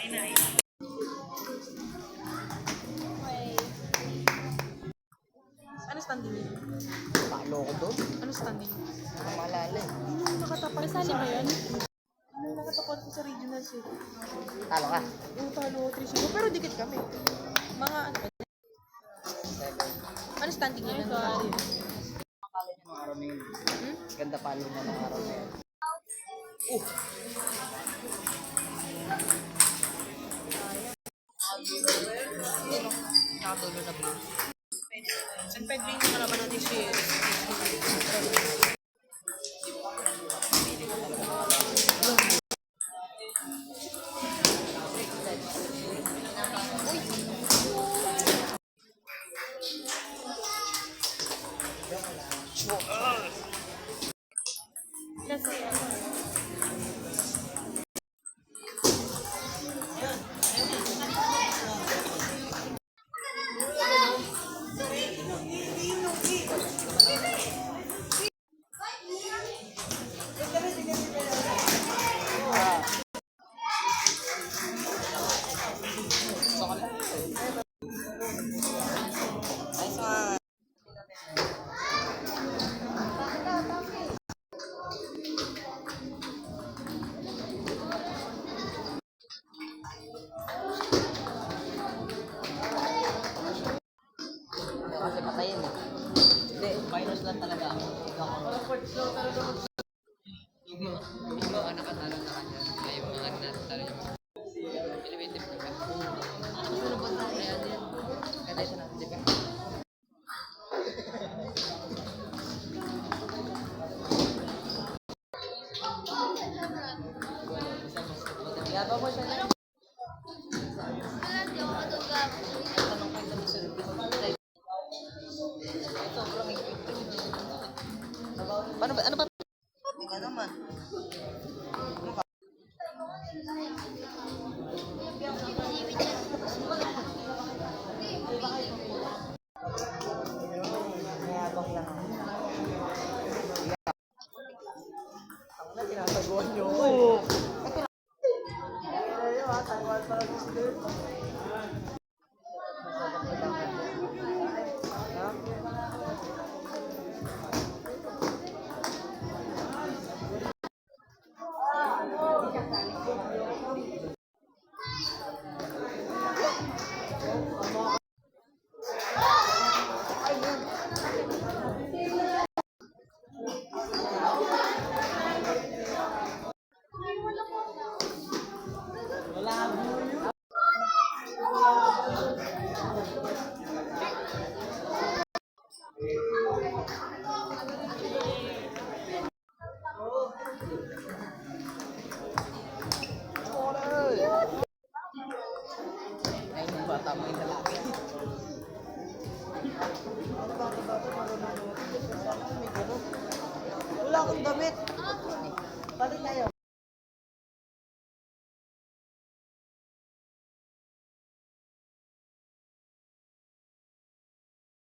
Ano standing niya? Palo ko doon. Ano standing? Hindi ko maalala eh. Nakatapat. Kasali ba yun? Nakatapat ko sa regionals eh. Talo ka. Yung talo 3-0. Pero dikit kami. Mga ano ba? 7. Ano standing niya? Akala niya nung araw na yun. Ganda palo niya nung araw na yun. Nakatulo na blue. San Pedro yung kalaban natin si Kasi patayin mo. Hindi, minus lang talaga ako. Yung mga nakatalo na kanya, ay yung mga natalo yung elevated na ba? Ano ba na kaya din? Kaya siya natin, di ba? Yaba mo siya na. Paano ba? Ano ba? Hindi ka naman. Mayabang lang ako. Ako na tinasaguan niyo. Oo. Ayaw ha, taiwan pa lang gusto. Ay, yung bata mo yung lalaki. Wala akong damit.